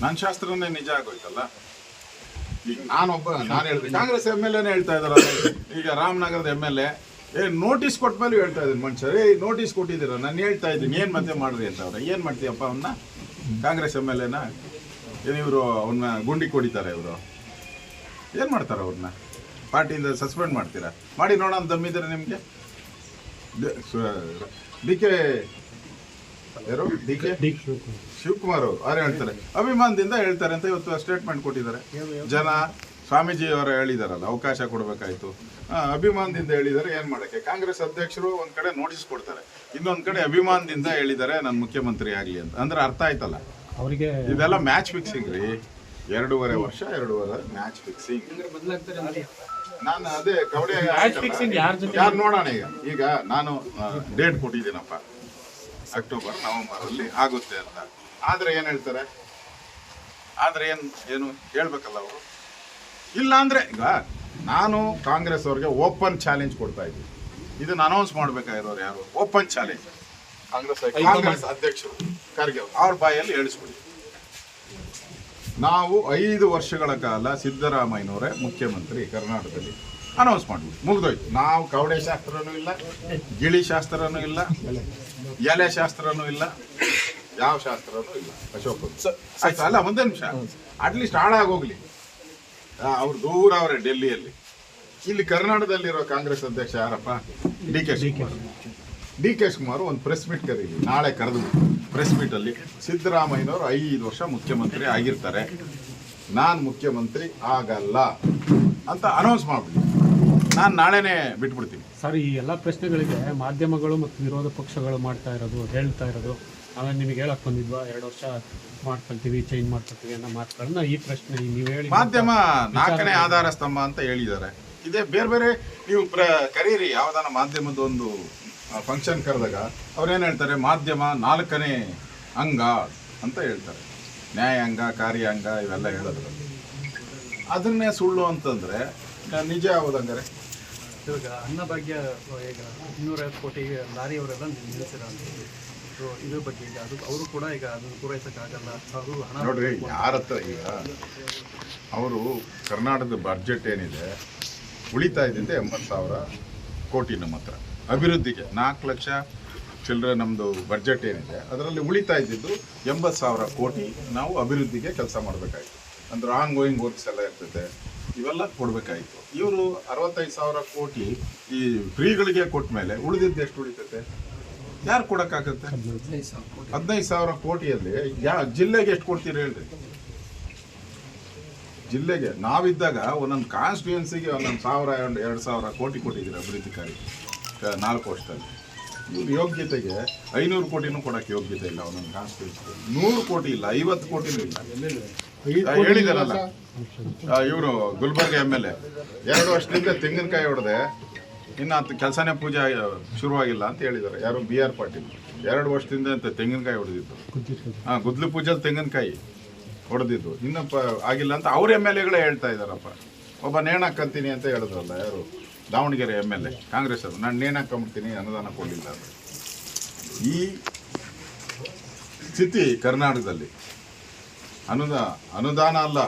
ನನ್ನ ಶಾಸ್ತ್ರನೇ ನಿಜ ಆಗೋಯ್ತಲ್ಲ. ಈಗ ನಾನು ಹೇಳಿದೆ ಕಾಂಗ್ರೆಸ್ MLA ಹೇಳ್ತಾ ಇದಾರ. ಈಗ ರಾಮನಗರದ MLA ನೋಟಿಸ್ ಕೊಟ್ಟ ಮೇಲೆ ಹೇಳ್ತಾ ಇದ್ದೀನಿ ಮನುಷ್ಯರು, ನೋಟಿಸ್ ಕೊಟ್ಟಿದ್ದೀರ, ನಾನು ಹೇಳ್ತಾ ಇದ್ದೀನಿ ಏನು ಮತ್ತೆ ಮಾಡ್ರಿ ಅಂತ. ಅವ್ರೆ ಏನು ಮಾಡ್ತೀಯಪ್ಪ ಅವನ್ನ? ಕಾಂಗ್ರೆಸ್ MLA ಇವರು ಅವನ್ನ ಗುಂಡಿ ಕೊಡಿತಾರೆ. ಇವರು ಏನು ಮಾಡ್ತಾರೆ? ಅವ್ರನ್ನ ಪಾರ್ಟಿಯಿಂದ ಸಸ್ಪೆಂಡ್ ಮಾಡ್ತೀರಾ? ಮಾಡಿ ನೋಡೋಣ ದಮ್ಮಿದ್ರೆ ನಿಮಗೆ. ಡಿ ಕೆ ಶಿವಕುಮಾರ್ ಅವ್ರು ಹೇಳ್ತಾರೆ, ಅಭಿಮಾನದಿಂದ ಹೇಳ್ತಾರೆ ಅಂತ ಇವತ್ತು ಸ್ಟೇಟ್ಮೆಂಟ್ ಕೊಟ್ಟಿದ್ದಾರೆ. ಜನ ಸ್ವಾಮೀಜಿ ಅವರು ಹೇಳಿದಾರಲ್ಲ, ಅವಕಾಶ ಕೊಡಬೇಕಾಯ್ತು, ಅಭಿಮಾನದಿಂದ ಹೇಳಿದ್ದಾರೆ. ಏನ್ ಮಾಡಕ್ಕೆ? ಕಾಂಗ್ರೆಸ್ ಅಧ್ಯಕ್ಷರು ಒಂದ್ ಕಡೆ ನೋಟಿಸ್ ಕೊಡ್ತಾರೆ, ಇನ್ನೊಂದ್ ಕಡೆ ಅಭಿಮಾನದಿಂದ ಹೇಳಿದ್ದಾರೆ ನಾನು ಮುಖ್ಯಮಂತ್ರಿ ಆಗ್ಲಿ ಅಂತ. ಅಂದ್ರೆ ಅರ್ಥ ಆಯ್ತಲ್ಲ ಅವರಿಗೆ. ಇದೆಲ್ಲ ಮ್ಯಾಚ್ ಫಿಕ್ಸಿಂಗ್ ರೀ. 2.5 ವರ್ಷ ಮ್ಯಾಚ್ ಫಿಕ್ಸಿಂಗ್. ನಾನು ಅದೇ ಕವಡೆ ಯಾರು ನೋಡೋಣ. ಈಗ ನಾನು ಡೇಟ್ ಕೊಟ್ಟಿದ್ದೀನಪ್ಪ, ಅಕ್ಟೋಬರ್ ನವೆಂಬರ್ ಅಲ್ಲಿ ಆಗುತ್ತೆ ಅಂತ. ಆದ್ರೆ ಏನ್ ಹೇಳ್ತಾರೆ? ಆದ್ರೆ ಏನು ಹೇಳ್ಬೇಕಲ್ಲ ಅವರು. ಇಲ್ಲ ಅಂದ್ರೆ ಈಗ ನಾನು ಕಾಂಗ್ರೆಸ್ ಅವ್ರಿಗೆ ಓಪನ್ ಚಾಲೆಂಜ್ ಕೊಡ್ತಾ ಇದ್ದೀನಿ. ಇದನ್ನ ಅನೌನ್ಸ್ ಮಾಡ್ಬೇಕಾಗಿರೋರು ಯಾರು? ಓಪನ್ ಚಾಲೆಂಜ್ ಕಾಂಗ್ರೆಸ್ ಅಧ್ಯಕ್ಷರು ಖರ್ಗೆ ಅವ್ರ ಬಾಯಲ್ಲಿ ಹೇಳಿಸ್ಬಿಡಿ. ನಾವು 5 ವರ್ಷಗಳ ಕಾಲ ಸಿದ್ದರಾಮಯ್ಯನವರೇ ಮುಖ್ಯಮಂತ್ರಿ ಕರ್ನಾಟಕದಲ್ಲಿ ಅನೌನ್ಸ್ ಮಾಡ್ಬಿಟ್ಟು ಮುಗಿದೋಯ್ತು. ನಾವು ಕವಡೆ ಶಾಸ್ತ್ರನೂ ಇಲ್ಲ, ಗಿಳಿ ಶಾಸ್ತ್ರನೂ ಇಲ್ಲ, ಎಲೆ ಶಾಸ್ತ್ರನೂ ಇಲ್ಲ, ಯಾವ ಶಾಸ್ತ್ರನೂ ಇಲ್ಲ. ಅಶೋಕ್ ಆಯ್ತು ಅಲ್ಲ, ಒಂದೇ ನಿಮಿಷ ಅಟ್ಲೀಸ್ಟ್ ಹಾಳಾಗೋಗ್ಲಿ. ಅವ್ರು ದೂರ ಅವರೇ ಡೆಲ್ಲಿಯಲ್ಲಿ. ಇಲ್ಲಿ ಕರ್ನಾಟಕದಲ್ಲಿರೋ ಕಾಂಗ್ರೆಸ್ ಅಧ್ಯಕ್ಷ ಯಾರಪ್ಪ? ಡಿ ಕೆ ಶಿವಕುಮಾರ್ ಒಂದು ಪ್ರೆಸ್ ಮೀಟ್ ಕರೀಲಿ, ನಾಳೆ ಕರೆದು ಪ್ರೆಸ್ ಮೀಟ್ ಅಲ್ಲಿ ಸಿದ್ದರಾಮಯ್ಯನವರು 5 ವರ್ಷ ಮುಖ್ಯಮಂತ್ರಿ ಆಗಿರ್ತಾರೆ, ನಾನು ಮುಖ್ಯಮಂತ್ರಿ ಆಗಲ್ಲ ಅಂತ ಅನೌನ್ಸ್ ಮಾಡ್ಬಿಡಿ. ನಾನು ನಾಳೆನೇ ಬಿಟ್ಬಿಡ್ತೀನಿ. ಸರ್, ಈ ಎಲ್ಲ ಪ್ರಶ್ನೆಗಳಿಗೆ ಮಾಧ್ಯಮಗಳು ಮತ್ತು ವಿರೋಧ ಪಕ್ಷಗಳು ಹೇಳ್ತಾ ಇರೋದು ನಾವೇ ನಿಮಗೆ ಹೇಳಕ್ ಬಂದಿದ್ವಾ 2 ವರ್ಷ ಮಾಡ್ಕೊಳ್ತೀವಿ, ಚೇಂಜ್ ಮಾಡ್ಕೊಳ್ತೀವಿ ಅನ್ನೋ ಮಾತುಗಳನ್ನ ಈ ಪ್ರಶ್ನೆ ನೀವು ಹೇಳಿ. ಮಾಧ್ಯಮ 4ನೇ ಆಧಾರ ಸ್ತಂಭ ಅಂತ ಹೇಳಿದ್ದಾರೆ. ಇದೇ ಬೇರೆ ನೀವು ಕರೀರಿ ಯಾವ್ದಾನ ಮಾಧ್ಯಮದ ಒಂದು ಫಂಕ್ಷನ್ ಕರೆದಾಗ ಅವ್ರೇನು ಹೇಳ್ತಾರೆ? ಮಾಧ್ಯಮ 4ನೇ ಅಂಗ ಅಂತ ಹೇಳ್ತಾರೆ. ನ್ಯಾಯಾಂಗ, ಕಾರ್ಯಾಂಗ ಇವೆಲ್ಲ ಹೇಳಿದ್ರು. ಅದನ್ನೇ ಸುಳ್ಳು ಅಂತಂದ್ರೆ ನಿಜ ಯಾವ್ದಂಗಾರೆ? ಇವಾಗ ಅನ್ನಭಾಗ್ಯ ಈಗ 250 ಕೋಟಿ ಲಾರಿ ಅವರೆಲ್ಲ ನಿಲ್ಲಿಸಿರ ಇದ್ರ ಬಗ್ಗೆ ಈಗ ಅವರು ಕೂಡ ಈಗ ಅದನ್ನು ಪೂರೈಸಕ್ಕಾಗಲ್ಲ. ಅವರು ಹಣ ನೋಡ್ರಿ, ಯಾರ ಹತ್ರ ಈಗ ಅವರು ಕರ್ನಾಟಕದ ಬಡ್ಜೆಟ್ ಏನಿದೆ ಉಳಿತಾ ಇದ್ದಿದ್ದೆ 80,000 ಕೋಟಿ. ನಮ್ಮ ಹತ್ರ ಅಭಿವೃದ್ಧಿಗೆ 4 ಲಕ್ಷ ಚಿಲ್ಲರೆ ನಮ್ಮದು ಬಡ್ಜೆಟ್ ಏನಿದೆ ಅದರಲ್ಲಿ ಉಳಿತಾ ಇದ್ದಿದ್ದು 80,000 ಕೋಟಿ. ನಾವು ಅಭಿವೃದ್ಧಿಗೆ ಕೆಲಸ ಮಾಡಬೇಕಾಯ್ತು. ಅಂದ್ರೆ ಆನ್ ಗೋಯಿಂಗ್ ವರ್ಕ್ಸ್ ಎಲ್ಲ ಇರ್ತೈತೆ, ಇವೆಲ್ಲ ಕೊಡಬೇಕಾಯ್ತು. ಇವರು 65,000 ಕೋಟಿ ಈ ಫ್ರೀಗಳಿಗೆ ಕೊಟ್ಟ ಮೇಲೆ ಉಳಿದಿದ್ದು ಎಷ್ಟು ಉಳಿತೈತೆ? ಯಾರು ಕೊಡೋಕ್ಕಾಗತ್ತೆ? 15,000 ಕೋಟಿಯಲ್ಲಿ ಜಿಲ್ಲೆಗೆ ಎಷ್ಟು ಕೊಡ್ತೀರಿ ಹೇಳ್ರಿ? ಜಿಲ್ಲೆಗೆ ನಾವಿದ್ದಾಗ ಒಂದೊಂದು ಕಾನ್ಸ್ಟಿಟ್ಯೂನ್ಸಿಗೆ 1,000 2,000 ಕೋಟಿ ಕೊಟ್ಟಿದ್ದೀರಿ ಅಭಿವೃದ್ಧಿಕಾರಿ 4 ವರ್ಷದಲ್ಲಿ. ಇವ್ರ ಯೋಗ್ಯತೆಗೆ 500 ಕೋಟಿನೂ ಕೊಡೋಕ್ಕೆ ಯೋಗ್ಯತೆ ಇಲ್ಲ. ಒಂದೊಂದು ಕಾನ್ಸ್ಟಿಟ್ಯೂನ್ಸಿಗೆ 100 ಕೋಟಿ ಇಲ್ಲ, 50 ಕೋಟಿನೂ ಇಲ್ಲ. ಹೇಳಿದಾರಲ್ಲ ಇವರು ಗುಲ್ಬರ್ಗ MLA 2 ವರ್ಷದಿಂದ ತೆಂಗಿನಕಾಯಿ ಹೊಡೆದೆ, ಇನ್ನು ಅದು ಕೆಲಸನೇ ಪೂಜೆ ಶುರುವಾಗಿಲ್ಲ ಅಂತ ಹೇಳಿದ್ದಾರೆ. ಯಾರು? BR ಪಾಟೀಲ್ 2 ವರ್ಷದಿಂದ ಅಂತ ತೆಂಗಿನಕಾಯಿ ಹೊಡೆದಿದ್ದು. ಗುದ್ಲು ಪೂಜೆಲಿ ತೆಂಗಿನಕಾಯಿ ಹೊಡೆದಿದ್ದು ಇನ್ನೂ ಆಗಿಲ್ಲ ಅಂತ ಅವ್ರ MLAಗಳೇ ಹೇಳ್ತಾ ಇದ್ದಾರಪ್ಪ. ಒಬ್ಬ ನೇಣಾಕಂತೀನಿ ಅಂತ ಹೇಳಿದ್ರಲ್ಲ, ಯಾರು? ದಾವಣಗೆರೆ MLA ಕಾಂಗ್ರೆಸ್ ಅವರು, ನಾನು ನೇಣಾಕೊಂಬಿಡ್ತೀನಿ ಅನುದಾನ ಕೊಡಲಿಲ್ಲ ಅಂತ. ಈ ಸ್ಥಿತಿ ಕರ್ನಾಟಕದಲ್ಲಿ ಅನುದಾನ ಅಲ್ಲ,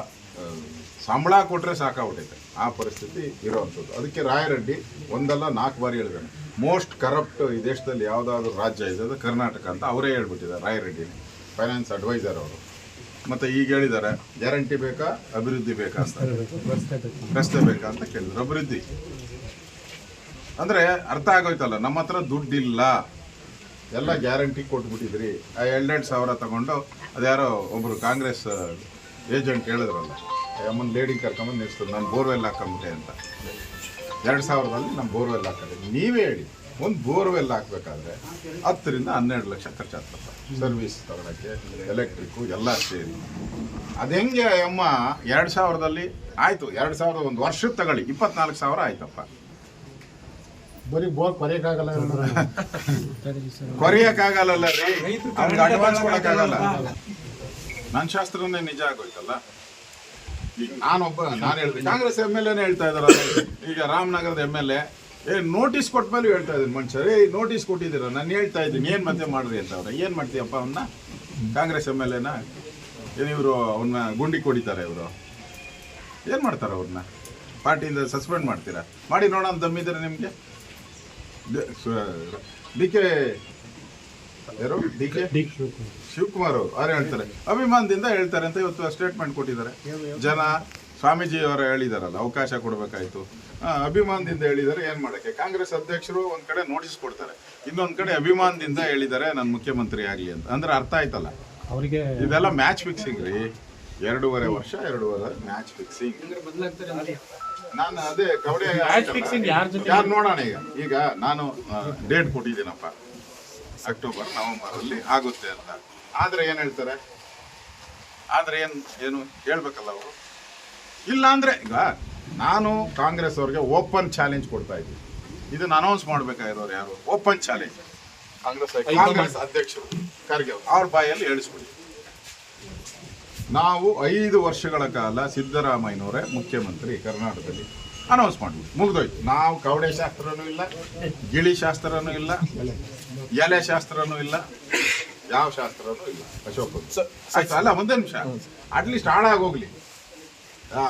ಸಂಬಳ ಕೊಟ್ಟರೆ ಸಾಕಾಗ್ಬಿಟ್ಟೈತೆ. ಆ ಪರಿಸ್ಥಿತಿ ಇರೋವಂಥದ್ದು. ಅದಕ್ಕೆ ರಾಯರೆಡ್ಡಿ 1 ಅಲ್ಲ 4 ಬಾರಿ ಹೇಳಿದಾನೆ, ಮೋಸ್ಟ್ ಕರಪ್ಟ್ ಈ ದೇಶದಲ್ಲಿ ಯಾವುದಾದ್ರೂ ರಾಜ್ಯ ಇದೆ ಅದು ಕರ್ನಾಟಕ ಅಂತ ಅವರೇ ಹೇಳ್ಬಿಟ್ಟಿದ್ದಾರೆ. ರಾಯರೆಡ್ಡಿ ಫೈನಾನ್ಸ್ ಅಡ್ವೈಸರ್ ಅವರು. ಮತ್ತು ಈಗ ಹೇಳಿದ್ದಾರೆ, ಗ್ಯಾರಂಟಿ ಬೇಕಾ ಅಭಿವೃದ್ಧಿ ಬೇಕಾ ಅಂತ, ರಸ್ತೆ ಬೇಕಾ ಅಂತ ಕೇಳಿದ್ರು. ಅಭಿವೃದ್ಧಿ ಅಂದರೆ ಅರ್ಥ ಆಗೋಯ್ತಲ್ಲ, ನಮ್ಮ ಹತ್ರ ದುಡ್ಡಿಲ್ಲ, ಎಲ್ಲ ಗ್ಯಾರಂಟಿ ಕೊಟ್ಬಿಟ್ಟಿದ್ರಿ. ಆ 2,000 ತಗೊಂಡು ಅದ್ಯಾರೋ ಒಬ್ಬರು ಕಾಂಗ್ರೆಸ್ ಏಜೆಂಟ್ ಹೇಳಿದ್ರಲ್ಲ, ಅಮ್ಮನ ಲೇಡಿ ಕರ್ಕೊಂಬಂದು ನಿಲ್ಸ್ತದೆ, ನಾನು ಬೋರ್ವೆಲ್ ಹಾಕೊಂಬಿಟ್ಟೆ ಅಂತ. 2,000ದಲ್ಲಿ ನಾನು ಬೋರ್ವೆಲ್ ಹಾಕಿದೆ. ನೀವೇ ಹೇಳಿ, ಒಂದು ಬೋರ್ವೆಲ್ ಹಾಕಬೇಕಾದ್ರೆ 10 ರಿಂದ 12 ಲಕ್ಷ ಖರ್ಚಾಗ್ತದೆ ಸರ್ವಿಸ್ ತಗೊಳಕ್ಕೆ, ಎಲೆಕ್ಟ್ರಿಕ್ಕು ಎಲ್ಲ ಸೇರಿ. ಅದು ಹೆಂಗೆ ಅಮ್ಮ 2,000ದಲ್ಲಿ ಆಯಿತು? 2,000 ಒಂದು ವರ್ಷಕ್ಕೆ ತಗೊಳ್ಳಿ 24,000 ಆಯ್ತಪ್ಪ. ಬರೀ ಬೋರ್ ಕೊರೆಯಕ್ಕಾಗಲ್ಲ ರೀ, ಅವ್ನಿಗೆ ಅಡ್ವಾನ್ಸ್ ಕೊಡೋಕ್ಕಾಗಲ್ಲ. ನನ್ನ ಶಾಸ್ತ್ರನೇ ನಿಜ ಆಗೋಯ್ತಲ್ಲ. ಈಗ ನಾನು ಹೇಳಿದೆ ಕಾಂಗ್ರೆಸ್ MLA ಹೇಳ್ತಾ ಇದಾರ. ಈಗ ರಾಮನಗರದ MLA ನೋಟಿಸ್ ಕೊಟ್ಟ ಮೇಲೆ ಹೇಳ್ತಾ ಇದ್ದೀನಿ ಮನುಷ್ಯರು, ನೋಟಿಸ್ ಕೊಟ್ಟಿದ್ದೀರ, ನಾನು ಹೇಳ್ತಾ ಇದ್ದೀನಿ ಏನು ಮತ್ತೆ ಮಾಡ್ರಿ ಅಂತ. ಅವ್ರೆ ಏನು ಮಾಡ್ತೀಯಪ್ಪ ಅವನ್ನ? ಕಾಂಗ್ರೆಸ್ MLA ಏನು ಇವರು ಅವನ್ನ ಗುಂಡಿ ಕೊಡಿತಾರೆ ಇವರು ಏನು ಮಾಡ್ತಾರೆ ಅವ್ರನ್ನ ಪಾರ್ಟಿಯಿಂದ ಸಸ್ಪೆಂಡ್ ಮಾಡ್ತೀರಾ ಮಾಡಿ ನೋಡೋಣ ದಮ್ಮಿದ್ರೆ ನಿಮಗೆ ಡಿ ಕೆ ಯಾರು ಡಿ ಕೆ ಶಿವಕುಮಾರ್ ಅವ್ರು ಹೇಳ್ತಾರೆ ಅಭಿಮಾನದಿಂದ ಹೇಳ್ತಾರೆ ಅಂತ ಇವತ್ತು ಸ್ಟೇಟ್ಮೆಂಟ್ ಕೊಟ್ಟಿದ್ದಾರೆ ಜನ ಸ್ವಾಮೀಜಿ ಅವರು ಹೇಳಿದಾರಲ್ಲ ಅವಕಾಶ ಕೊಡಬೇಕಾಯ್ತು ಅಭಿಮಾನದಿಂದ ಹೇಳಿದ್ದಾರೆ ಏನು ಮಾಡೋಕ್ಕೆ ಕಾಂಗ್ರೆಸ್ ಅಧ್ಯಕ್ಷರು ಒಂದು ಕಡೆ ನೋಟಿಸ್ ಕೊಡ್ತಾರೆ ಇನ್ನೊಂದು ಕಡೆ ಅಭಿಮಾನದಿಂದ ಹೇಳಿದ್ದಾರೆ ನಾನು ಮುಖ್ಯಮಂತ್ರಿ ಆಗಲಿ ಅಂತ ಅಂದ್ರೆ ಅರ್ಥ ಆಯ್ತಲ್ಲ ಅವರಿಗೆ ಇದೆಲ್ಲ ಮ್ಯಾಚ್ ಫಿಕ್ಸಿಂಗ್ ರೀ 2.5 ವರ್ಷ ಮ್ಯಾಚ್ ಫಿಕ್ಸಿಂಗ್ ನಾನು ಅದೇ ಕವಡೆ ಯಾರು ನೋಡೋಣ ಈಗ ನಾನು ಡೇಟ್ ಕೊಟ್ಟಿದ್ದೀನಪ್ಪ ಅಕ್ಟೋಬರ್ ನವೆಂಬರ್ ಅಲ್ಲಿ ಆಗುತ್ತೆ ಅಂತ ಆದ್ರೆ ಏನ್ ಹೇಳ್ತಾರೆ ಆದ್ರೆ ಏನು ಹೇಳ್ಬೇಕಲ್ಲ ಅವರು ಇಲ್ಲ ಅಂದ್ರೆ ಈಗ ನಾನು ಕಾಂಗ್ರೆಸ್ ಅವ್ರಿಗೆ ಓಪನ್ ಚಾಲೆಂಜ್ ಕೊಡ್ತಾ ಇದ್ದೀನಿ ಇದನ್ನ ಅನೌನ್ಸ್ ಮಾಡ್ಬೇಕಾಗಿರೋರು ಯಾರು ಓಪನ್ ಚಾಲೆಂಜ್ ಕಾಂಗ್ರೆಸ್ ಅಧ್ಯಕ್ಷರು ಖರ್ಗೆ ಅವ್ರ ಬಾಯಲ್ಲಿ ಹೇಳಿಸ್ಬಿಡಿ ನಾವು 5 ವರ್ಷಗಳ ಕಾಲ ಸಿದ್ದರಾಮಯ್ಯನವರೇ ಮುಖ್ಯಮಂತ್ರಿ ಕರ್ನಾಟಕದಲ್ಲಿ ಅನೌನ್ಸ್ ಮಾಡ್ಬಿಟ್ಟು ಮುಗಿದೋಯ್ತು ನಾವು ಕವಡೆ ಶಾಸ್ತ್ರನೂ ಇಲ್ಲ ಗಿಳಿ ಶಾಸ್ತ್ರನೂ ಇಲ್ಲ ಎಲೆ ಶಾಸ್ತ್ರನೂ ಇಲ್ಲ ಯಾವ ಶಾಸ್ತ್ರನೂ ಇಲ್ಲ ಅಶೋಕ್ ಆಯ್ತು ಅಲ್ಲ ಒಂದೇ ನಿಮಿಷ ಅಟ್ಲೀಸ್ಟ್ ಹಾಳಾಗೋಗ್ಲಿ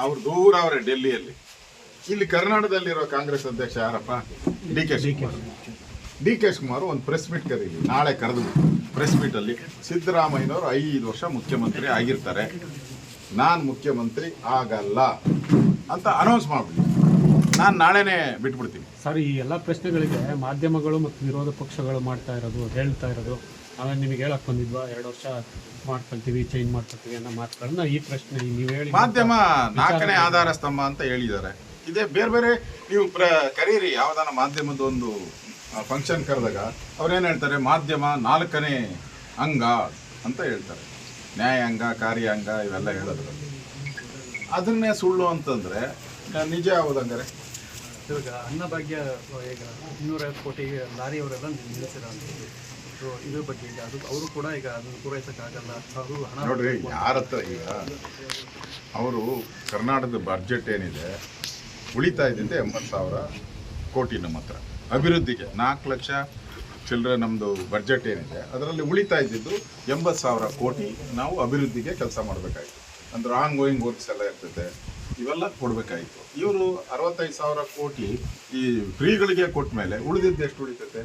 ಅವ್ರು ದೂರ ಅವರೇ ಡೆಲ್ಲಿಯಲ್ಲಿ ಇಲ್ಲಿ ಕರ್ನಾಟಕದಲ್ಲಿರೋ ಕಾಂಗ್ರೆಸ್ ಅಧ್ಯಕ್ಷ ಯಾರಪ್ಪ ಡಿ ಕೆ ಶಿವಕುಮಾರ್ ಒಂದು ಪ್ರೆಸ್ ಮೀಟ್ ಕರೀಲಿ ನಾಳೆ ಕರೆದು ಪ್ರೆಸ್ ಮೀಟಲ್ಲಿ ಸಿದ್ದರಾಮಯ್ಯನವರು 5 ವರ್ಷ ಮುಖ್ಯಮಂತ್ರಿ ಆಗಿರ್ತಾರೆ ನಾನು ಮುಖ್ಯಮಂತ್ರಿ ಆಗಲ್ಲ ಅಂತ ಅನೌನ್ಸ್ ಮಾಡ್ಬಿಡಿ ನಾನು ನಾಳೆನೇ ಬಿಟ್ಬಿಡ್ತೀನಿ ಸರ್ ಈ ಎಲ್ಲ ಪ್ರಶ್ನೆಗಳಿಗೆ ಮಾಧ್ಯಮಗಳು ಮತ್ತು ವಿರೋಧ ಪಕ್ಷಗಳು ಹೇಳ್ತಾ ಇರೋದು ನಾವೇ ನಿಮಗೆ ಹೇಳಕ್ ಬಂದಿದ್ವಾ 2 ವರ್ಷ ಮಾಡ್ಕೊಳ್ತೀವಿ ಚೇಂಜ್ ಮಾಡ್ಕೊಳ್ತೀವಿ ಅನ್ನೋ ಮಾತುಗಳನ್ನ ಈ ಪ್ರಶ್ನೆ ನೀವು ಹೇಳಿ ಮಾಧ್ಯಮ 4ನೇ ಆಧಾರ ಸ್ತಂಭ ಅಂತ ಹೇಳಿದ್ದಾರೆ ಇದೇ ಬೇರೆ ನೀವು ಕರೀರಿ ಯಾವ್ದಾನ ಮಾಧ್ಯಮದ ಒಂದು ಫಂಕ್ಷನ್ ಕರೆದಾಗ ಅವ್ರೇನು ಹೇಳ್ತಾರೆ ಮಾಧ್ಯಮ 4ನೇ ಅಂಗ ಅಂತ ಹೇಳ್ತಾರೆ ನ್ಯಾಯಾಂಗ ಕಾರ್ಯಾಂಗ ಇವೆಲ್ಲ ಹೇಳಿದ್ರು ಅದನ್ನೇ ಸುಳ್ಳು ಅಂತಂದ್ರೆ ನಿಜ ಯಾವುದಂಗಾರೆ ಇವಾಗ ಅನ್ನಭಾಗ್ಯ ಈಗ 250 ಕೋಟಿ ಲಾರಿಯವರೆಲ್ಲ ನಿಲ್ಲಿಸಿರ ಅಂತ ಸೊ ಇದ್ರ ಬಗ್ಗೆ ಈಗ ಅವರು ಕೂಡ ಈಗ ಅದನ್ನು ಪೂರೈಸೋಕ್ಕಾಗಲ್ಲ ಅವರು ಹಣ ನೋಡ್ರಿ ಯಾರ ಹತ್ರ ಈಗ ಅವರು ಕರ್ನಾಟಕದ ಬಡ್ಜೆಟ್ ಏನಿದೆ ಉಳಿತಾ ಇದ್ದಿದ್ದೆ 80,000 ಕೋಟಿ ನಮ್ಮ ಹತ್ರ ಅಭಿವೃದ್ಧಿಗೆ 4 ಲಕ್ಷ ಚಿಲ್ಲರೆ ನಮ್ಮದು ಬಡ್ಜೆಟ್ ಏನಿದೆ ಅದರಲ್ಲಿ ಉಳಿತಾ ಇದ್ದಿದ್ದು 80,000 ಕೋಟಿ ನಾವು ಅಭಿವೃದ್ಧಿಗೆ ಕೆಲಸ ಮಾಡಬೇಕಾಯ್ತು ಅಂದ್ರೆ ಆನ್ ಗೋಯಿಂಗ್ ವರ್ಕ್ಸ್ ಎಲ್ಲ ಇರ್ತೈತೆ ಇವೆಲ್ಲ ಕೊಡಬೇಕಾಯಿತು ಇವರು 65,000 ಕೋಟಿ ಈ ಫ್ರೀಗಳಿಗೆ ಕೊಟ್ಟ ಮೇಲೆ ಉಳಿದಿದ್ದು ಎಷ್ಟು ಉಳಿತೈತೆ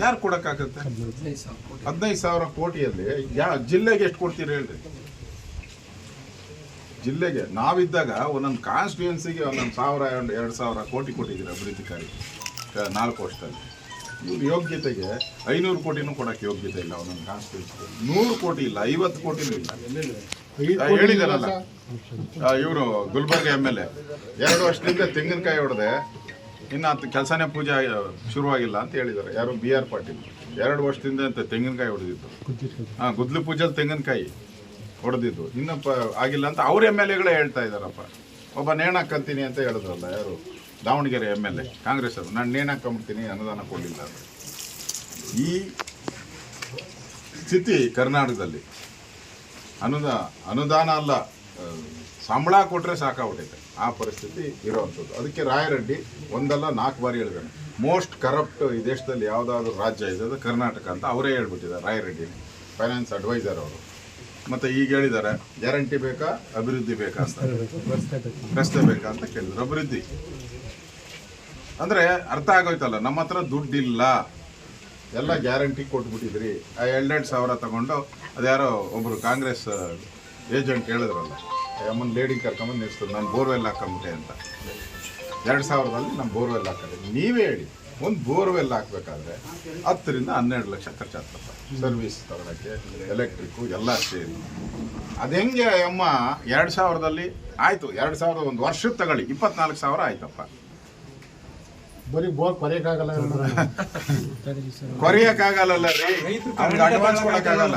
ಯಾರು ಕೊಡೋಕ್ಕಾಗತ್ತೆ 15,000 ಕೋಟಿಯಲ್ಲಿ ಜಿಲ್ಲೆಗೆ ಎಷ್ಟು ಕೊಡ್ತೀರಿ ಹೇಳ್ರಿ ಜಿಲ್ಲೆಗೆ ನಾವಿದ್ದಾಗ ಒಂದೊಂದು ಕಾನ್ಸ್ಟಿಟ್ಯೂನ್ಸಿಗೆ 1,000 2,000 ಕೋಟಿ ಕೊಟ್ಟಿದ್ದೀರಿ ಅಭಿವೃದ್ಧಿ ಕಾರ್ಯ 4 ವರ್ಷದಲ್ಲಿ ಇವ್ರ ಯೋಗ್ಯತೆಗೆ 500 ಕೋಟಿನೂ ಕೊಡೋಕ್ಕೆ ಯೋಗ್ಯತೆ ಇಲ್ಲ ಒಂದೊಂದು ಕಾನ್ಸ್ಟಿಟ್ಯೂನ್ಸಿಗೆ 100 ಕೋಟಿ ಇಲ್ಲ 50 ಕೋಟಿನೂ ಇಲ್ಲ ಹೇಳಿದಾರಲ್ಲ ಇವರು ಗುಲ್ಬರ್ಗ MLA 2 ವರ್ಷದಿಂದ ತೆಂಗಿನಕಾಯಿ ಹೊಡೆದೆ ಇನ್ನು ಅದು ಕೆಲಸನೇ ಪೂಜೆ ಶುರುವಾಗಿಲ್ಲ ಅಂತ ಹೇಳಿದ್ದಾರೆ ಯಾರು BR ಪಾಟೀಲ್ 2 ವರ್ಷದಿಂದ ಅಂತ ತೆಂಗಿನಕಾಯಿ ಹೊಡೆದಿದ್ದು ಗುದ್ಲು ಪೂಜೆಲಿ ತೆಂಗಿನಕಾಯಿ ಹೊಡೆದಿದ್ದು ಇನ್ನೂ ಆಗಿಲ್ಲ ಅಂತ ಅವ್ರ MLAಗಳೇ ಹೇಳ್ತಾ ಇದ್ದಾರಪ್ಪ ಒಬ್ಬ ನೇಣಾಕಂತೀನಿ ಅಂತ ಹೇಳಿದ್ರಲ್ಲ ಯಾರು ದಾವಣಗೆರೆ MLA ಕಾಂಗ್ರೆಸ್ ಅವರು ನಾನು ನೇಣಾಕೊಂಬಿಡ್ತೀನಿ ಅನುದಾನ ಕೊಡಲಿಲ್ಲ ಅಂದರೆ ಈ ಸ್ಥಿತಿ ಕರ್ನಾಟಕದಲ್ಲಿ ಅನುದಾನ ಅಲ್ಲ ಸಂಬಳ ಕೊಟ್ಟರೆ ಸಾಕಾಗ್ಬಿಟ್ಟೈತೆ ಆ ಪರಿಸ್ಥಿತಿ ಇರೋವಂಥದ್ದು ಅದಕ್ಕೆ ರಾಯರೆಡ್ಡಿ 1 ಅಲ್ಲ 4 ಬಾರಿ ಹೇಳಿದಾನೆ ಮೋಸ್ಟ್ ಕರಪ್ಟ್ ಈ ದೇಶದಲ್ಲಿ ಯಾವುದಾದ್ರೂ ರಾಜ್ಯ ಇದೆ ಅದು ಕರ್ನಾಟಕ ಅಂತ ಅವರೇ ಹೇಳ್ಬಿಟ್ಟಿದ್ದಾರೆ ರಾಯರೆಡ್ಡಿ ಫೈನಾನ್ಸ್ ಅಡ್ವೈಸರ್ ಅವರು ಮತ್ತು ಈಗ ಹೇಳಿದ್ದಾರೆ ಗ್ಯಾರಂಟಿ ಬೇಕಾ ಅಭಿವೃದ್ಧಿ ಬೇಕಾ ಅಂತ ರಸ್ತೆ ಬೇಕಾ ಅಂತ ಕೇಳಿದ್ರು ಅಭಿವೃದ್ಧಿ ಅಂದರೆ ಅರ್ಥ ಆಗೋಯ್ತಲ್ಲ ನಮ್ಮ ಹತ್ರ ದುಡ್ಡಿಲ್ಲ ಎಲ್ಲ ಗ್ಯಾರಂಟಿ ಕೊಟ್ಬಿಟ್ಟಿದ್ರಿ ಆ 2,000 ತಗೊಂಡು ಅದ್ಯಾರೋ ಒಬ್ಬರು ಕಾಂಗ್ರೆಸ್ ಏಜೆಂಟ್ ಹೇಳಿದ್ರಲ್ಲ ಅಮ್ಮನ ಲೇಡಿ ಕರ್ಕೊಂಬಂದು ನಿಲ್ಸ್ತದೆ ನಾನು ಬೋರ್ವೆಲ್ ಹಾಕೊಂಬಿಟ್ಟೆ ಅಂತ 2,000ದಲ್ಲಿ ನಾನು ಬೋರ್ವೆಲ್ ಹಾಕಿದೆ ನೀವೇ ಹೇಳಿ ಒಂದು ಬೋರ್ವೆಲ್ ಹಾಕಬೇಕಾದ್ರೆ 10 ರಿಂದ 12 ಲಕ್ಷ ಖರ್ಚಾಗ್ತದೆ ಸರ್ವಿಸ್ ತಗೊಳಕ್ಕೆ ಎಲೆಕ್ಟ್ರಿಕ್ಕು ಎಲ್ಲ ಸೇರಿ ಅದು ಹೆಂಗೆ ಅಮ್ಮ 2,000ದಲ್ಲಿ ಆಯಿತು 2,000 ಒಂದು ವರ್ಷಕ್ಕೆ ತಗೊಳ್ಳಿ 24,000 ಆಯ್ತಪ್ಪ ಬರೀ ಬೋರ್ ಕೊರೆಯಕ್ಕಾಗಲ್ಲ ಕೊರೆಯಕ್ಕಾಗಲ್ಲ ರೀ ಅವ್ನಿಗೆ ಅಡ್ವಾನ್ಸ್ ಕೊಡೋಕ್ಕಾಗಲ್ಲ